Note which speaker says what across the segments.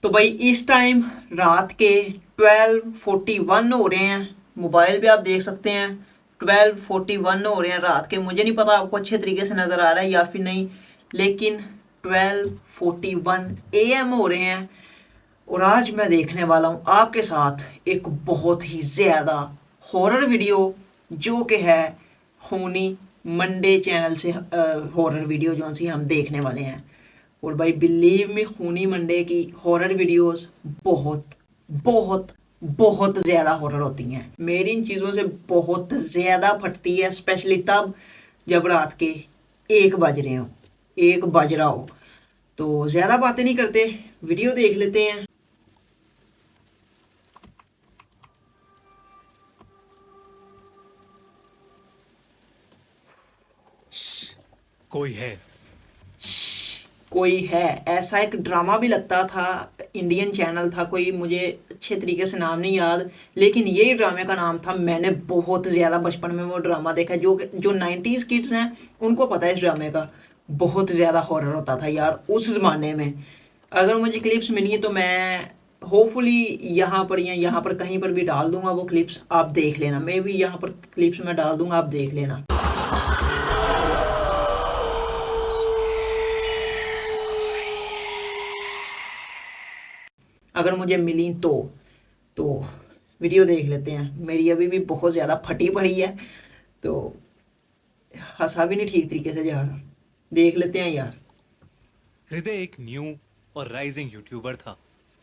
Speaker 1: तो भाई इस टाइम रात के 12:41 हो रहे हैं। मोबाइल पे आप देख सकते हैं 12:41 हो रहे हैं रात के। मुझे नहीं पता आपको अच्छे तरीके से नज़र आ रहा है या फिर नहीं, लेकिन 12:41 AM हो रहे हैं। और आज मैं देखने वाला हूँ आपके साथ एक बहुत ही ज़्यादा हॉरर वीडियो, जो कि है खूनी मंडे चैनल से हॉरर वीडियो जो सी हम देखने वाले हैं। और भाई बिलीव मी, खूनी मंडे की हॉरर वीडियोस बहुत बहुत बहुत ज़्यादा हॉरर होती हैं। मेरी इन चीज़ों से बहुत ज़्यादा फटती है, स्पेशली तब जब रात के 1 बज रहे हो, 1 बज रहा हो। तो ज़्यादा बातें नहीं करते, वीडियो देख लेते हैं।
Speaker 2: कोई है।
Speaker 1: कोई है, ऐसा एक ड्रामा भी लगता था, इंडियन चैनल था कोई, मुझे अच्छे तरीके से नाम नहीं याद, लेकिन यही ड्रामे का नाम था। मैंने बहुत ज़्यादा बचपन में वो ड्रामा देखा। जो जो 90s किड्स हैं उनको पता है इस ड्रामे का। बहुत ज़्यादा हॉरर होता था यार उस ज़माने में। अगर मुझे क्लिप्स मिली तो मैं होपफुली यहाँ पर या यहाँ पर कहीं पर भी डाल दूंगा वो क्लिप्स, आप देख लेना। मैं भी यहाँ पर क्लिप्स में डाल दूंगा, आप देख लेना। अगर मुझे मिली तो वीडियो देख लेते हैं। मेरी अभी भी बहुत ज़्यादा फटी पड़ी है, तो हंसा भी नहीं ठीक तरीके से जा रहा। देख लेते हैं यार।
Speaker 2: हृदय एक न्यू और राइजिंग यूट्यूबर था।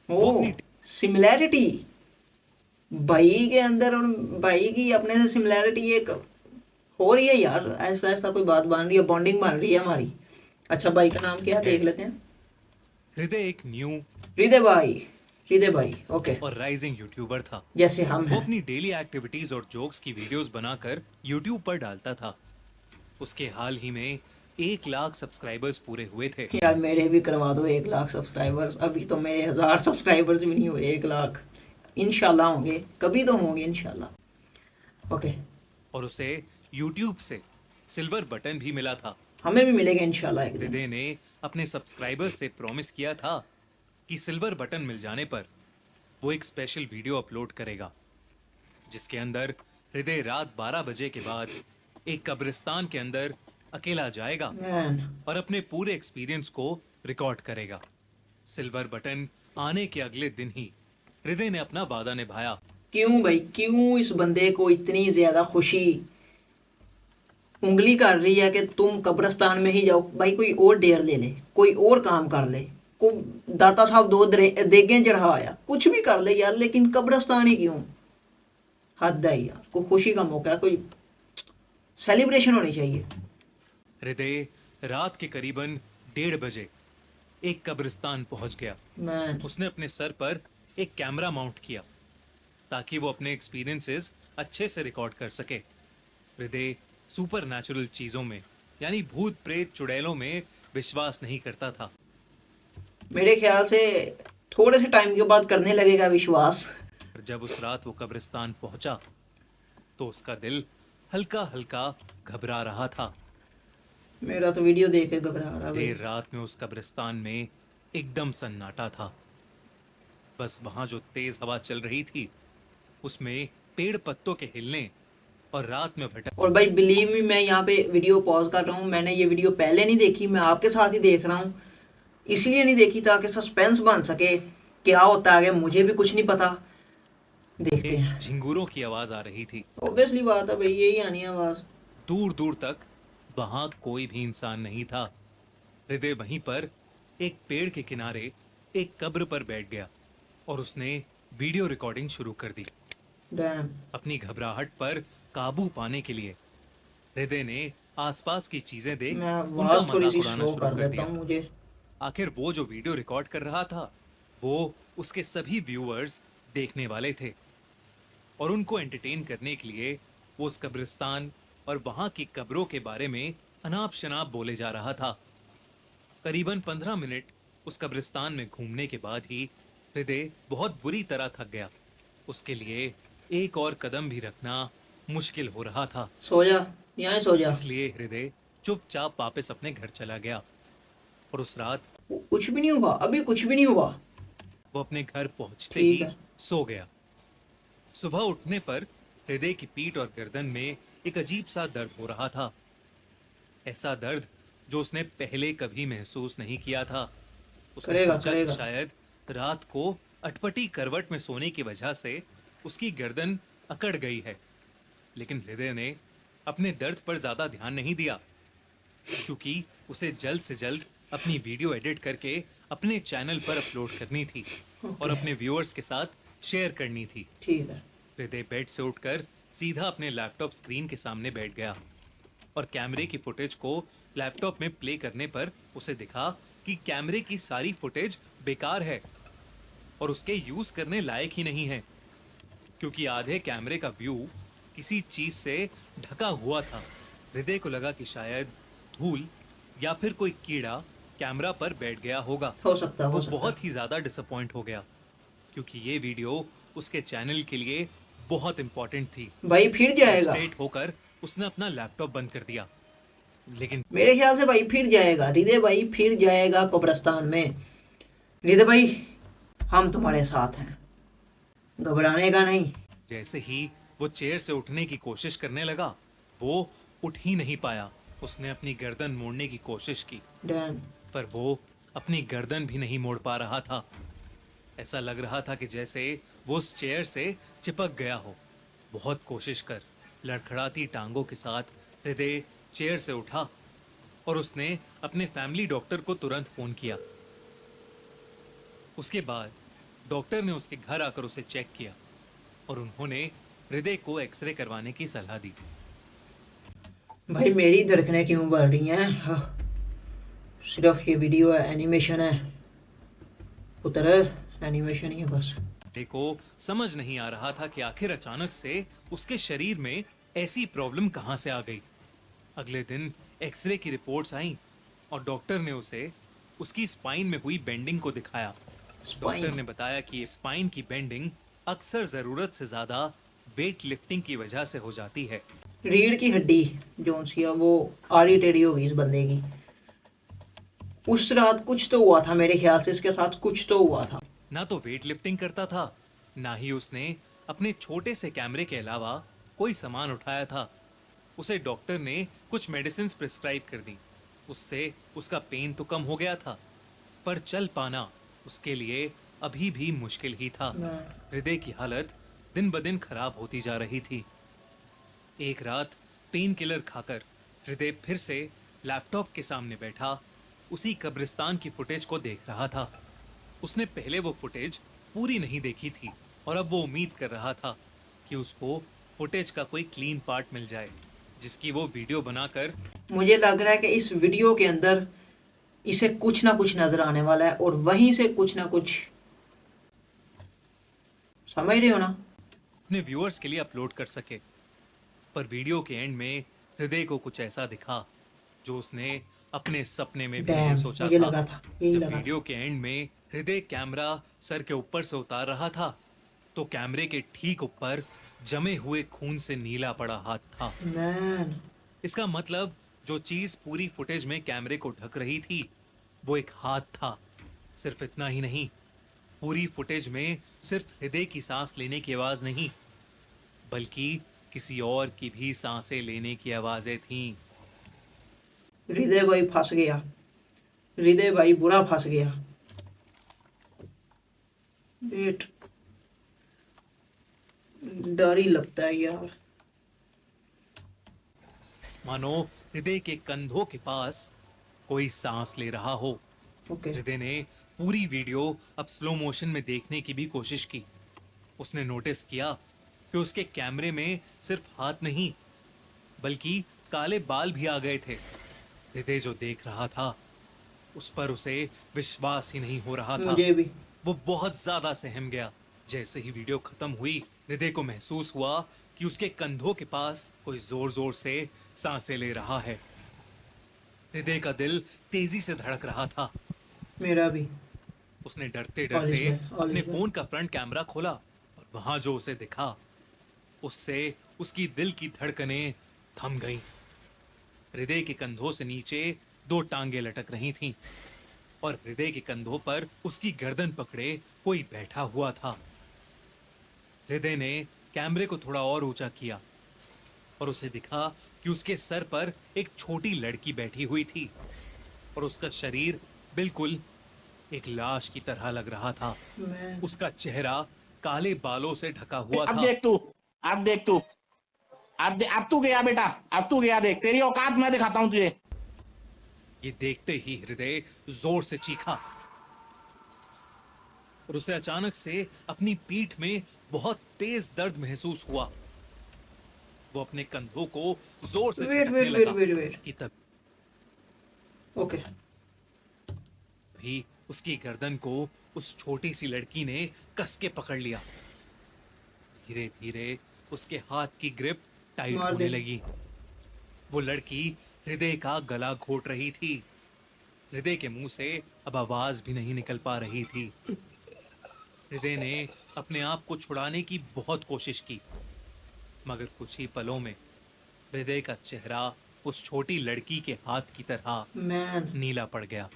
Speaker 2: वो
Speaker 1: ओ,
Speaker 2: अपनी
Speaker 1: सिमिलैरिटी भाई के अंदर और भाई की अपने से सिमिलैरिटी एक हो रही है यार। ऐसा ऐसा कोई बात बन रही है, बॉन्डिंग बन रही है हमारी। अच्छा, भाई का नाम क्या है
Speaker 2: है।
Speaker 1: देख लेते हैं।
Speaker 2: हृदय एक न्यू
Speaker 1: हृदय भाई, हृदय भाई, ओके।
Speaker 2: और राइजिंग यूट्यूबर था।
Speaker 1: जैसे हम
Speaker 2: वो
Speaker 1: हैं।
Speaker 2: अपनी डेली एक्टिविटीज और जोक्स की वीडियोस बनाकर यूट्यूब पर डालता था। उसके हाल ही में 1 लाख सब्सक्राइबर्स पूरे हुए थे।
Speaker 1: यार मेरे भी करवा दो 1 लाख सब्सक्राइबर्स। अभी तो मेरे 1000 सब्सक्राइबर्स भी नहीं हुए, 1 लाख इंशाल्लाह होंगे, कभी तो होंगे इंशाल्लाह। ओके।
Speaker 2: और उसे यूट्यूब से सिल्वर बटन भी मिला था।
Speaker 1: हमें भी मिलेगा इंशाल्लाह एक दिन।
Speaker 2: हृदय ने अपने सब्सक्राइबर्स से प्रॉमिस किया था कि सिल्वर बटन मिल जाने पर वो एक स्पेशल वीडियो अपलोड करेगा, जिसके अंदर हृदय रात 12 बजे के बाद एक कब्रिस्तान के अंदर अकेला जाएगा
Speaker 1: मैन,
Speaker 2: और अपने पूरे एक्सपीरियंस को रिकॉर्ड करेगा। सिल्वर बटन आने के अगले दिन ही हृदय ने अपना वादा निभाया।
Speaker 1: क्यों भाई, क्यों इस बंदे को इतनी ज़्यादा खुशी उंगली कर रही है कि तुम कब्रिस्तान में ही जाओ? भाई कोई और डेयर ले ले, कोई और काम कर ले, को दाता साहब दो देगें चढ़ा आया, कुछ भी कर ले यार, लेकिन कब्रिस्तान ही क्यों? हद है यार। कोई खुशी का मौका है, कोई सेलिब्रेशन होनी चाहिए।
Speaker 2: हृदय रात के करीबन 1:30 बजे एक कब्रिस्तान पहुंच गया।
Speaker 1: मैन,
Speaker 2: उसने अपने सर पर एक कैमरा माउंट किया ताकि वो अपने एक्सपीरियंसेस अच्छे से रिकॉर्ड कर सके। हृदय सुपर नेचुरल चीजों में यानी भूत प्रेत चुड़ैलों में विश्वास नहीं करता था।
Speaker 1: मेरे ख्याल से थोड़े से टाइम के बाद करने लगेगा विश्वास।
Speaker 2: पर जब उस रात वो कब्रिस्तान पहुंचा तो उसका दिल हल्का हल्का घबरा रहा था।
Speaker 1: मेरा तो वीडियो देख के घबरा रहा भाई।
Speaker 2: देर रात में उस कब्रिस्तान में एकदम सन्नाटा था। बस वहां जो तेज हवा चल रही थी उसमें पेड़ पत्तों के हिलने और रात में भटक।
Speaker 1: और भाई बिलीव मी, मैं यहाँ पे वीडियो पॉज कर रहा हूँ। मैंने ये वीडियो पहले नहीं देखी, मैं आपके साथ ही देख रहा हूँ। इसलिए नहीं देखी ताकि सस्पेंस बन सके, क्या होता है आगे मुझे भी कुछ नहीं पता। देखते हैं।
Speaker 2: झिंगुरों की आवाज आ रही थी।
Speaker 1: ऑब्वियसली बात है भाई, यही आनी है आवाज।
Speaker 2: दूर दूर तक वहां कोई भी इंसान नहीं था। हृदय वहीं पर एक पेड़ के किनारे एक कब्र पर बैठ गया और उसने वीडियो रिकॉर्डिंग शुरू कर दी।
Speaker 1: डैम।
Speaker 2: अपनी घबराहट पर काबू पाने के लिए हृदय ने आसपास की चीजें देख
Speaker 1: मैं
Speaker 2: उनका
Speaker 1: आवाज थोड़ी
Speaker 2: मजाक
Speaker 1: सी
Speaker 2: उड़ाना
Speaker 1: स्लो
Speaker 2: शुरू
Speaker 1: कर
Speaker 2: कर
Speaker 1: देता
Speaker 2: दिया।
Speaker 1: हूँ मुझे।
Speaker 2: आखिर वो जो वीडियो रिकॉर्ड कर रहा था वो उसके सभी व्यूअर्स देखने वाले थे और उनको एंटरटेन करने के लिए वो उस कब्रिस्तान और वहां की कब्रों के बारे में अनाप शनाप बोले जा रहा था। करीबन 15 मिनट उस कब्रिस्तान में घूमने के बाद ही हृदय बहुत बुरी तरह थक गया। उसके लिए एक और कदम भी रखना मुश्किल हो रहा था।
Speaker 1: सो जा, यहाँ सो जा।
Speaker 2: इसलिए हृदय चुपचाप वापस अपने घर चला गया और उस रात
Speaker 1: कुछ भी नहीं हुआ, अभी कुछ भी नहीं हुआ।
Speaker 2: वो अपने घर पहुंचते
Speaker 1: ठीक
Speaker 2: ही
Speaker 1: है।
Speaker 2: सो गया। सुबह उठने पर हृदय की पीठ और गर्दन में एक अजीब सा दर्द हो रहा था। ऐसा दर्द जो उसने पहले कभी महसूस नहीं किया था। उसने
Speaker 1: करेगा
Speaker 2: सोचा कि
Speaker 1: करेगा।
Speaker 2: शायद रात को अटपटी करवट में सोने की वजह से उसकी गर्दन अकड़ गई है। लेकिन हृदय ने अपने दर्द पर ज्यादा ध्यान नहीं दिया, क्योंकि उसे जल्द से जल्द अपनी वीडियो एडिट करके अपने चैनल पर अपलोड करनी थी और
Speaker 1: ओके।
Speaker 2: अपने व्यूअर्स के साथ शेयर करनी थी।
Speaker 1: ठीक है।
Speaker 2: हृदय बेड से उठकर सीधा अपने लैपटॉप स्क्रीन के सामने बैठ गया और कैमरे की फुटेज को लैपटॉप में प्ले करने पर उसे दिखा कि कैमरे की सारी फुटेज बेकार है और उसके यूज करने लायक ही नहीं है, क्योंकि आधे कैमरे का व्यू किसी चीज से ढका हुआ था। हृदय को लगा कि शायद धूल या फिर कोई कीड़ा कैमरा पर बैठ गया होगा।
Speaker 1: हो सकता है, हो
Speaker 2: वो
Speaker 1: सकता है।
Speaker 2: बहुत ही ज्यादा डिसअपॉइंट हो गया, क्योंकि ये वीडियो उसके चैनल के लिए बहुत इंपॉर्टेंट थी।
Speaker 1: भाई फिर जाएगा।
Speaker 2: फ्रस्ट्रेट होकर उसने अपना लैपटॉप बंद कर दिया। लेकिन
Speaker 1: मेरे ख्याल से भाई फिर जाएगा, हृदय भाई फिर जाएगा कब्रिस्तान में। हृदय भाई, हम तुम्हारे साथ हैं, घबराने का नहीं।
Speaker 2: जैसे ही वो चेयर से उठने की कोशिश करने लगा, वो उठ ही नहीं पाया। उसने अपनी गर्दन मोड़ने की कोशिश की,
Speaker 1: डैन।
Speaker 2: पर वो अपनी गर्दन भी नहीं मोड़ पा रहा था। ऐसा लग रहा था कि जैसे वो उस चेयर से चिपक गया हो। बहुत कोशिश कर लड़खड़ाती टांगों के साथ हृदय चेयर से उठा और उसने अपने फैमिली डॉक्टर को तुरंत फोन किया। उसके बाद डॉक्टर ने उसके घर आकर उसे चेक किया और उन्होंने हृदय को एक्सरे करवाने की सलाह दी।
Speaker 1: भाई मेरी धड़कनें क्यों बढ़ रही हैं? सिर्फ ये वीडियो है, एनिमेशन है, उतर, एनिमेशन ही है बस।
Speaker 2: हृदय को समझ नहीं आ रहा था कि आखिर अचानक से उसके शरीर में ऐसी प्रॉब्लम कहां से आ गई। अगले दिन एक्सरे की रिपोर्ट्स आईं और डॉक्टर ने उसे उसकी स्पाइन में हुई बेंडिंग को दिखाया। Doctor
Speaker 1: spine.
Speaker 2: ने बताया कि स्पाइन की बेंडिंग अक्सर जरूरत से ज्यादा वेट लिफ्टिंग की वजह से हो जाती है।
Speaker 1: रीढ़ की हड्डी जोन सी है वो आड़ी टेढ़ी होगी इस बंदे की। उस रात कुछ तो हुआ था, मेरे ख्याल से इसके साथ कुछ तो हुआ था।
Speaker 2: ना तो वेट लिफ्टिंग करता था, ना ही उसने अपने छोटे से कैमरे के अलावा कोई सामान उठाया था। उसे डॉक्टर ने कुछ मेडिसिन प्रिस्क्राइब कर दी। उससे उसका पेन तो कम हो गया था, पर चल पाना उसके लिए अभी भी मुश्किल ही था।
Speaker 1: मैं
Speaker 2: हृदय की हालत दिन ब दिन खराब होती जा रही थी। एक रात पेन किलर खाकर हृदय फिर से लैपटॉप के सामने बैठा उसी कब्रिस्तान की फुटेज को देख रहा था। उसने पहले वो फुटेज पूरी नहीं देखी थी और अब वो उम्मीद कर रहा था कि उसको फुटेज का कोई क्लीन पार्ट मिल जाए, जिसकी वो वीडियो बनाकर
Speaker 1: मुझे लग रहा है कि इस वीडियो के अंदर इसे कुछ ना कुछ नजर आने वाला है और वहीं से कुछ ना कुछ, समझ रहे हो ना?
Speaker 2: अपने व्यूअर्स के लिए अपलोड कर सके। पर वीडियो के एंड में हृदय को कुछ ऐसा दिखा जो उसने अपने सपने में भी नहीं
Speaker 1: डैम,
Speaker 2: सोचा
Speaker 1: मुझे
Speaker 2: था।
Speaker 1: लगा था, यही
Speaker 2: जब
Speaker 1: लगा
Speaker 2: वीडियो
Speaker 1: था।
Speaker 2: के एंड में हृदय कैमरा सर के ऊपर से उतार रहा था, तो कैमरे के ठीक ऊपर जमे हुए खून से नीला पड़ा हाथ था।
Speaker 1: मैन।
Speaker 2: इसका मतलब जो चीज पूरी फुटेज में कैमरे को ढक रही थी, वो एक हाथ था। सिर्फ इतना ही नहीं, पूरी फुटेज में सिर्फ हृदय की सांस लेने की आवाज नहीं, बल्कि किसी और की भी सांसें लेने की आवाजें थीं।
Speaker 1: हृदय भाई फंस गया, हृदय भाई बुरा फंस गया। डेट, डर ही लगता है यार।
Speaker 2: मानो हृदय के कंधों के पास कोई सांस ले रहा हो।
Speaker 1: ओके।
Speaker 2: हृदय ने पूरी वीडियो अब स्लो मोशन में देखने की भी कोशिश की। उसने नोटिस किया कि उसके कैमरे में सिर्फ हाथ नहीं, बल्कि काले बाल भी आ गए थे। हृदय जो देख रहा था, उस पर उसे विश्वास ही नहीं हो रहा था।
Speaker 1: मुझे भी।
Speaker 2: वो बहुत ज्यादा सहम गया। जैसे ही वीडियो खत्म हुई, हृदय को महसूस हुआ कि उसके कंधों के पास कोई जोर जोर से सांसें ले रहा है। हृदय का दिल तेजी से धड़क रहा था।
Speaker 1: मेरा भी।
Speaker 2: उसने डरते
Speaker 1: ऑल
Speaker 2: डरते
Speaker 1: इज वेल, ऑल
Speaker 2: अपने
Speaker 1: इज वेल।
Speaker 2: फोन का फ्रंट कैमरा खोला और वहां जो उसे दिखा, उससे उसकी दिल की धड़कनें थम गईं। हृदय के कंधों से नीचे दो टांगे लटक रही थीं और हृदय के कंधों पर उसकी गर्दन पकड़े कोई बैठा हुआ था। हृदय ने कैमरे को थोड़ा और ऊंचा किया और उसे दिखा कि उसके सर पर एक छोटी लड़की बैठी हुई थी और उसका शरीर बिल्कुल एक लाश की तरह लग रहा था।
Speaker 1: मैं
Speaker 2: उसका चेहरा काले बालों से ढका हुआ
Speaker 3: अब
Speaker 2: था।
Speaker 3: देख तू, अब देख तू, अब तू गया बेटा, अब तू गया, देख तेरी औकात मैं दिखाता हूँ तुझे।
Speaker 2: ये देखते ही हृदय जोर से चीखा और उसे अचानक से अपनी पीठ में बहुत तेज दर्द महसूस हुआ। वो अपने कंधों को जोर से
Speaker 1: वेट
Speaker 2: झटकने
Speaker 1: वेट
Speaker 2: लगा
Speaker 1: वेट वेट वेट
Speaker 2: कि
Speaker 1: ओके
Speaker 2: तभी उसकी गर्दन को उस छोटी सी लड़की ने कस के पकड़ लिया। धीरे धीरे उसके हाथ की ग्रिप टाइट
Speaker 1: मार
Speaker 2: होने
Speaker 1: दे।
Speaker 2: लगी। वो लड़की हृदय का गला घोट रही थी। हृदय के मुंह से अब आवाज भी नहीं निकल पा रही थी। हृदय ने अपने आप को छुड़ाने की बहुत कोशिश की, मगर कुछ ही पलों में हृदय का चेहरा उस छोटी लड़की के हाथ की तरह
Speaker 1: मैन
Speaker 2: नीला पड़ गया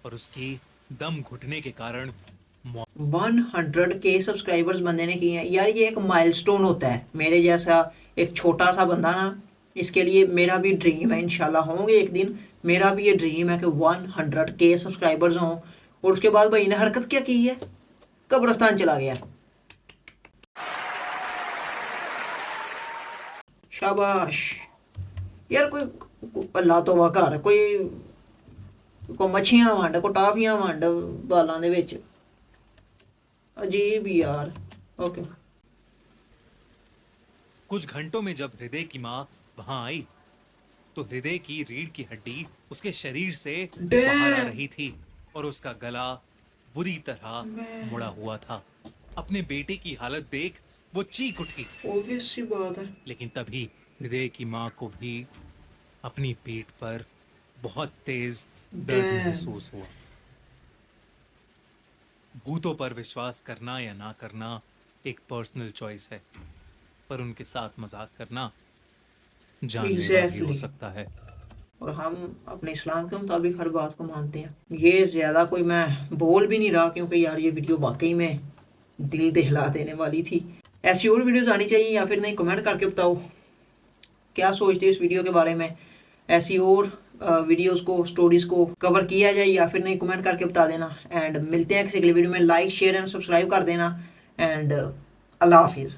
Speaker 2: और उसकी दम घुटने के कारण
Speaker 1: 100K सब्सक्राइबर्स बंदे ने किए हैं यार। ये एक माइलस्टोन होता है। मेरे जैसा एक छोटा सा बंदा ना, इसके लिए मेरा भी ड्रीम है, इंशाल्लाह होंगे एक दिन। मेरा भी ये ड्रीम है कि 100K सब्सक्राइबर्स हों। और उसके बाद भाई ने हरकत क्या की है, कब्रिस्तान चला गया। शाबाश यार। कोई अल्लाह तो वाकार है, कोई मच्छियां वंड, कोई टाफियां वंड बालां दे विच। अजीब ही यार। ओके
Speaker 2: कुछ घंटों में जब हृदय की माँ वहां आई तो हृदय की रीढ़ की हड्डी उसके शरीर से बाहर आ रही थी और उसका गला बुरी तरह मुड़ा हुआ था। अपने बेटे की हालत देख वो चीख उठी,
Speaker 1: ऑब्वियस सी बात है।
Speaker 2: लेकिन तभी हृदय की माँ को भी अपनी पीठ पर बहुत तेज दर्द
Speaker 1: Damn.
Speaker 2: महसूस हुआ। भूतों पर विश्वास करना या ना करना एक पर्सनल चॉइस है, पर उनके साथ मजाक करना जानलेवा भी हो
Speaker 1: Exactly.
Speaker 2: सकता है।
Speaker 1: और हम अपने इस्लाम के मुताबिक हर बात को मानते हैं। ये ज़्यादा कोई मैं बोल भी नहीं रहा, क्योंकि यार ये वीडियो वाकई में दिल दहला देने वाली थी। ऐसी और वीडियोस आनी चाहिए या फिर नहीं, कमेंट करके बताओ क्या सोचते हो इस वीडियो के बारे में। ऐसी और वीडियोस को, स्टोरीज को कवर किया जाए या फिर नहीं, कमेंट करके बता देना। एंड मिलते हैं किसी अगले वीडियो में। लाइक शेयर एंड सब्सक्राइब कर देना। एंड अल्लाह हाफिज़।